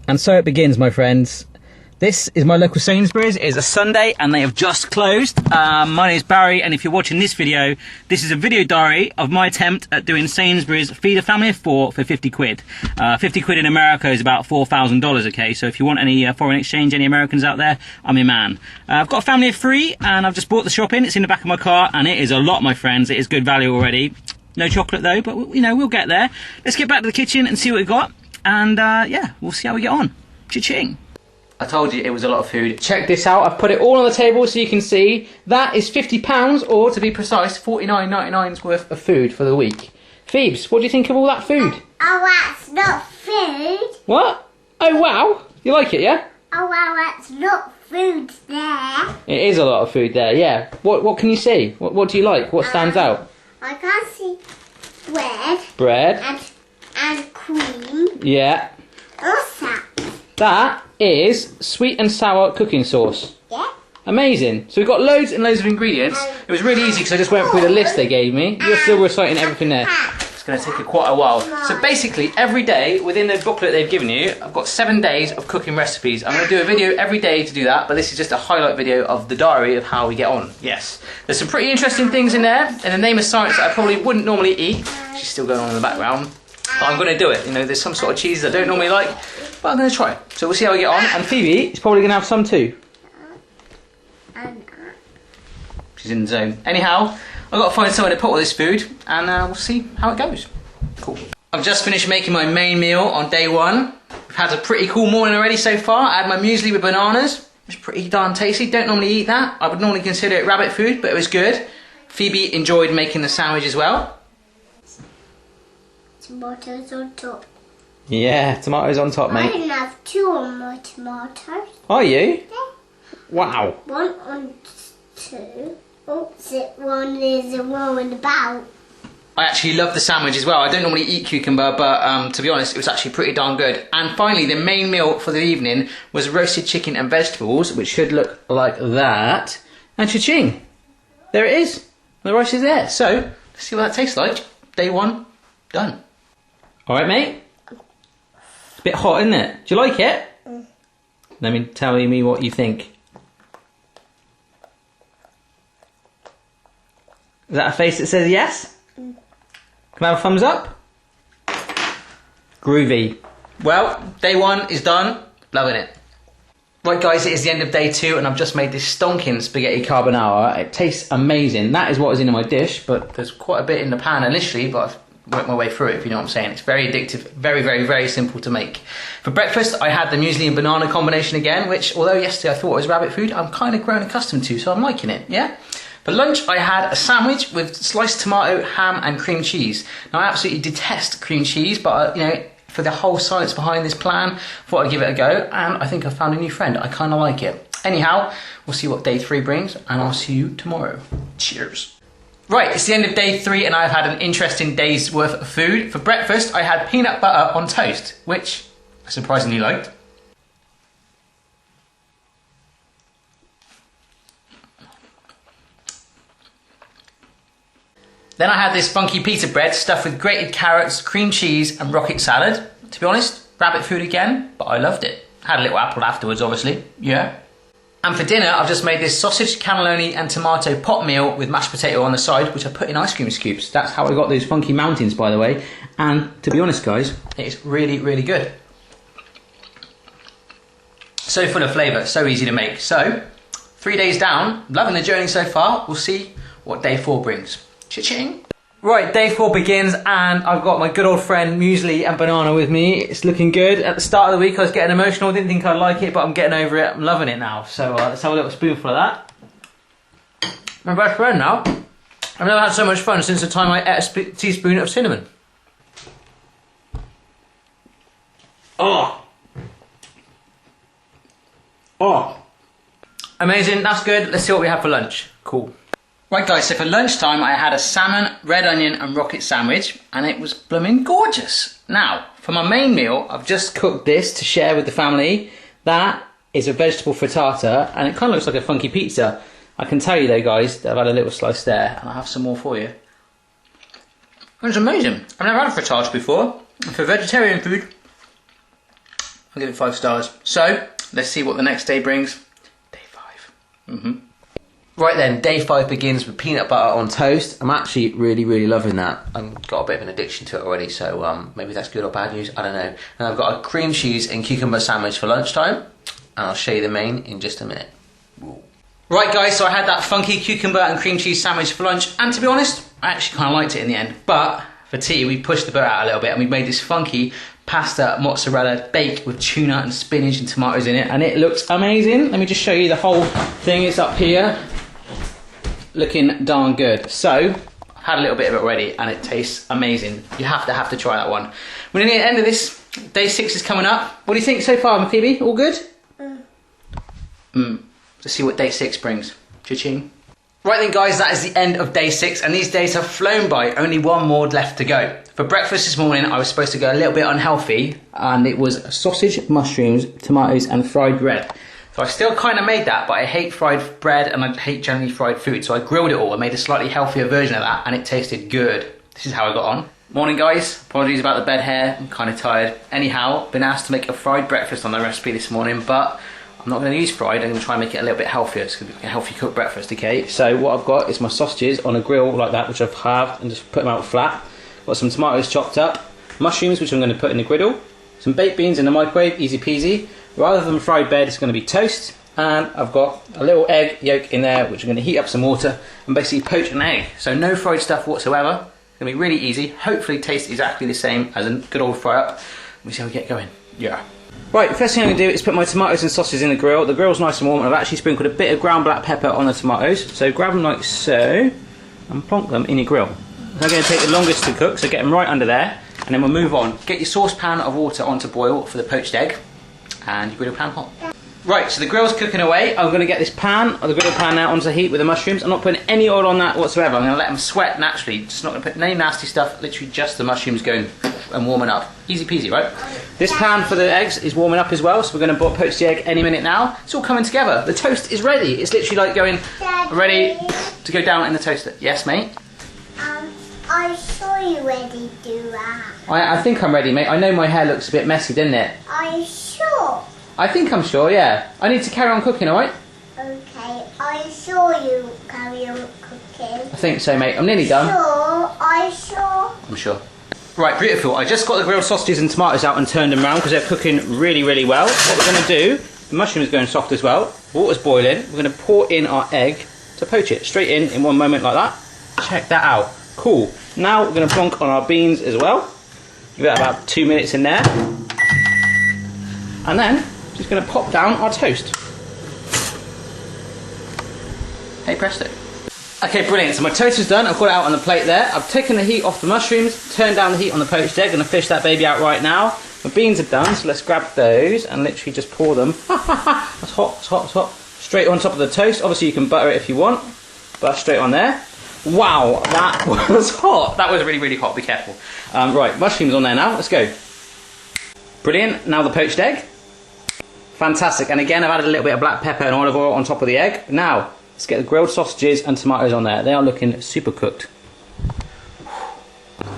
And so it begins, my friends. This is my local Sainsburys. It is a Sunday and they have just closed. My name is Barry, and if you're watching this video, this is a video diary of my attempt at doing Sainsburys feed a family of 4 for 50 quid. 50 quid in America is about $4,000, okay? So if you want any foreign exchange, any Americans out there, I'm your man. I've got a family of 3 and I've just bought the shopping. It's in the back of my car and it is a lot, my friends. It is good value already. No chocolate though, but you know, we'll get there. Let's get back to the kitchen and see what we've got. And yeah, we'll see how we get on. Cha-ching. I told you it was a lot of food. Check this out. I've put it all on the table so you can see. That is £50, or to be precise, $49.99's worth of food for the week. Phoebes, what do you think of all that food? Oh, that's not food. What? Oh, wow. You like it, yeah? Oh, wow, that's not food there. It is a lot of food there, yeah. What can you see? What do you like? What stands out? I can see bread. Bread. And cream. Yeah. What's that? That is sweet and sour cooking sauce. Yeah. Amazing. So we've got loads and loads of ingredients. It was really easy because I just went through the list they gave me. You're still reciting everything there. It's going to take quite a while. So basically, every day within the booklet they've given you, I've got 7 days of cooking recipes. I'm going to do a video every day to do that, but this is just a highlight video of the diary of how we get on. Yes. There's some pretty interesting things in there, in the name of science that I probably wouldn't normally eat. She's still going on in the background. But I'm going to do it. You know, there's some sort of cheese I don't normally like, but I'm going to try it. So we'll see how we get on. And Phoebe is probably going to have some too. She's in the zone. Anyhow, I've got to find somewhere to put all this food, and we'll see how it goes. Cool. I've just finished making my main meal on day 1. We've had a pretty cool morning already so far. I had my muesli with bananas. It's pretty darn tasty. Don't normally eat that. I would normally consider it rabbit food, but it was good. Phoebe enjoyed making the sandwich as well. Tomatoes on top. Yeah, tomatoes on top, mate. I can have 2 on my tomatoes. Are you? Yeah. Wow. 1 on 2. Oops, one is rolling about. I actually love the sandwich as well. I don't normally eat cucumber, but to be honest, it was actually pretty darn good. And finally, the main meal for the evening was roasted chicken and vegetables, which should look like that. And cha-ching! There it is. The rice is there. So, let's see what that tastes like. Day 1, done. Alright, mate? It's a bit hot, isn't it? Do you like it? Let me tell me what you think. Is that a face that says yes? Can I have a thumbs up? Groovy. Well, day 1 is done. Loving it. Right guys, it is the end of day 2 and I've just made this stonking spaghetti carbonara. It tastes amazing. That is what was in my dish, but there's quite a bit in the pan initially, but I've worked my way through it, if you know what I'm saying. It's very addictive, very, very, very simple to make. For breakfast, I had the muesli and banana combination again, which although yesterday I thought it was rabbit food, I'm kind of grown accustomed to, so I'm liking it, yeah? For lunch, I had a sandwich with sliced tomato, ham and cream cheese. Now I absolutely detest cream cheese, but you know, for the whole science behind this plan, thought I'd give it a go, and I think I found a new friend. I kind of like it. Anyhow, we'll see what day 3 brings, and I'll see you tomorrow. Cheers. Right, it's the end of day 3 and I've had an interesting day's worth of food. For breakfast, I had peanut butter on toast, which I surprisingly liked. Then I had this funky pita bread stuffed with grated carrots, cream cheese and rocket salad. To be honest, rabbit food again, but I loved it. Had a little apple afterwards, obviously, yeah. And for dinner, I've just made this sausage, cannelloni and tomato pot meal with mashed potato on the side, which I put in ice cream scoops. That's how I got those funky mountains, by the way. And to be honest, guys, it's really, really good. So full of flavour, so easy to make. So, 3 days down, loving the journey so far. We'll see what day 4 brings. Cha-ching! Right, day 4 begins and I've got my good old friend muesli and banana with me. It's looking good. At the start of the week I was getting emotional, didn't think I'd like it, but I'm getting over it. I'm loving it now. So let's have a little spoonful of that. My best friend now. I've never had so much fun since the time I ate a teaspoon of cinnamon. Oh! Oh! Amazing, that's good. Let's see what we have for lunch. Cool. Right guys, so for lunchtime I had a salmon, red onion and rocket sandwich and it was blooming gorgeous. Now, for my main meal, I've just cooked this to share with the family. That is a vegetable frittata and it kind of looks like a funky pizza. I can tell you though guys, that I've had a little slice there and I'll have some more for you. It's amazing. I've never had a frittata before. For vegetarian food, I'll give it 5 stars. So, let's see what the next day brings. Day 5. Right then, day 5 begins with peanut butter on toast. I'm actually really loving that. I've got a bit of an addiction to it already, so maybe that's good or bad news, I don't know. And I've got a cream cheese and cucumber sandwich for lunchtime, and I'll show you the main in just a minute. Ooh. Right guys, so I had that funky cucumber and cream cheese sandwich for lunch, and to be honest, I actually kind of liked it in the end. But for tea, we pushed the boat out a little bit, and we made this funky pasta mozzarella bake with tuna and spinach and tomatoes in it, and it looks amazing. Let me just show you the whole thing. It's up here. Looking darn good. So, I've had a little bit of it already and it tastes amazing. You have to try that one. We're nearly at the end of this. Day 6 is coming up. What do you think so far, Phoebe? All good? Let's see what day 6 brings. Cha-ching. Right then guys, that is the end of day 6 and these days have flown by. Only one more left to go. For breakfast this morning I was supposed to go a little bit unhealthy and it was sausage, mushrooms, tomatoes and fried bread. So I still kind of made that, but I hate fried bread and I hate generally fried food. So I grilled it all and made a slightly healthier version of that and it tasted good. This is how I got on. Morning guys, apologies about the bed hair, I'm kind of tired. Anyhow, been asked to make a fried breakfast on the recipe this morning, but I'm not going to use fried, I'm going to try and make it a little bit healthier. It's going to be a healthy cooked breakfast, okay? So what I've got is my sausages on a grill like that, which I've halved and just put them out flat. Got some tomatoes chopped up, mushrooms which I'm going to put in the griddle, some baked beans in the microwave, easy peasy. Rather than fried bread, it's going to be toast, and I've got a little egg yolk in there which I'm going to heat up some water and basically poach an egg. So no fried stuff whatsoever. It's going to be really easy, hopefully taste exactly the same as a good old fry up. Let me see how we get going. Yeah. Right, first thing I'm going to do is put my tomatoes and sausages in the grill. The grill's nice and warm and I've actually sprinkled a bit of ground black pepper on the tomatoes. So grab them like so and plonk them in your grill. They're going to take the longest to cook, so get them right under there and then we'll move on. Get your saucepan of water on to boil for the poached egg. And your griddle pan hot. Right, so the grill's cooking away. I'm going to get this pan, or the griddle pan now, onto the heat with the mushrooms. I'm not putting any oil on that whatsoever. I'm going to let them sweat naturally. Just not going to put any nasty stuff, literally just the mushrooms going and warming up. Easy peasy, right? This pan for the eggs is warming up as well, so we're going to poach the egg any minute now. It's all coming together. The toast is ready. It's literally like going, ready to go down in the toaster. Yes, mate? I saw you ready to do that. I think I'm ready, mate. I know my hair looks a bit messy, doesn't it? Are you sure? I think I'm sure, yeah. I need to carry on cooking, alright? Okay, I saw you carry on cooking. I think so, mate. I'm nearly done. Sure, are you sure? I'm sure. Right, beautiful. I just got the grilled sausages and tomatoes out and turned them round because they're cooking really well. What we're going to do, the mushroom is going soft as well. Water's boiling. We're going to pour in our egg to poach it straight in 1 moment like that. Check that out. Cool. Now we're going to plonk on our beans as well. Give it about 2 minutes in there. And then just going to pop down our toast. Hey presto. Okay, brilliant. So my toast is done. I've got it out on the plate there. I've taken the heat off the mushrooms, turned down the heat on the poached egg. I'm going to fish that baby out right now. My beans are done, so let's grab those and literally just pour them. That's hot, it's hot, it's hot. Straight on top of the toast. Obviously you can butter it if you want. But straight on there. Wow, that was hot. That was really hot. Be careful. Right, mushrooms on there now. Let's go. Brilliant. Now the poached egg. Fantastic. And again, I've added a little bit of black pepper and olive oil on top of the egg. Now, let's get the grilled sausages and tomatoes on there. They are looking super cooked.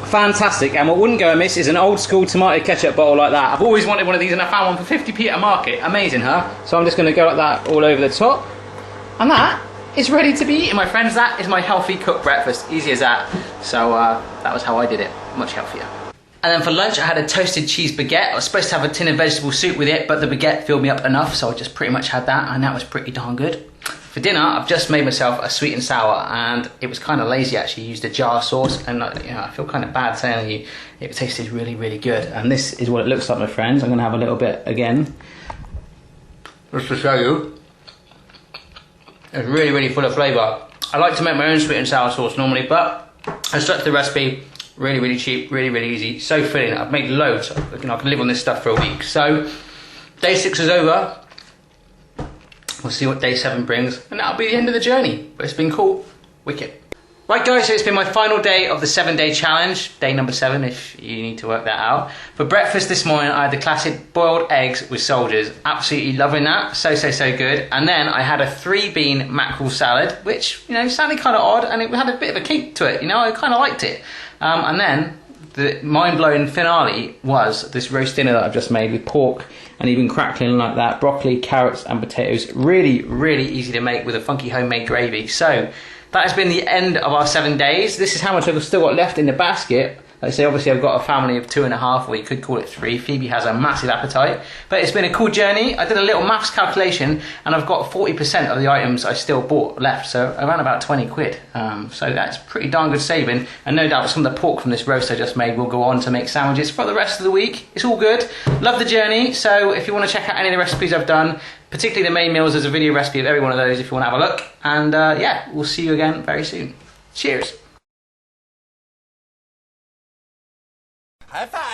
Fantastic. And what wouldn't go amiss is an old school tomato ketchup bottle like that. I've always wanted one of these and I found one for 50p at a market. Amazing, huh? So I'm just going to go like that all over the top. And that is ready to be eaten, my friends. That is my healthy cooked breakfast. Easy as that. So that was how I did it. Much healthier. And then for lunch, I had a toasted cheese baguette. I was supposed to have a tin of vegetable soup with it, but the baguette filled me up enough, so I just pretty much had that, and that was pretty darn good. For dinner, I've just made myself a sweet and sour, and it was kind of lazy actually. Used a jar sauce, and I feel kind of bad saying you, it tasted really good. And this is what it looks like, my friends. I'm going to have a little bit again, just to show you. It's really full of flavour. I like to make my own sweet and sour sauce normally, but I stuck to the recipe. Really cheap, really easy, so filling. I've made loads. I can live on this stuff for a week. So, day 6 is over. We'll see what day 7 brings, and that'll be the end of the journey. But it's been cool, wicked. Right guys, so it's been my final day of the 7-day challenge. Day number 7, if you need to work that out. For breakfast this morning, I had the classic boiled eggs with soldiers. Absolutely loving that, so good. And then I had a 3-bean mackerel salad, which, sounded kind of odd, and it had a bit of a kick to it, I kind of liked it. And then the mind-blowing finale was this roast dinner that I've just made with pork and even crackling like that, broccoli, carrots and potatoes. Really, really easy to make with a funky homemade gravy. So that has been the end of our 7 days. This is how much I've still got left in the basket. Like I say, obviously I've got a family of 2.5, or you could call it 3. Phoebe has a massive appetite. But it's been a cool journey. I did a little maths calculation and I've got 40% of the items I still bought left, so around about 20 quid. So that's pretty darn good saving. And no doubt some of the pork from this roast I just made will go on to make sandwiches for the rest of the week. It's all good. Love the journey. So if you want to check out any of the recipes I've done, particularly the main meals, there's a video recipe of every one of those if you want to have a look. And yeah, we'll see you again very soon. Cheers. High five!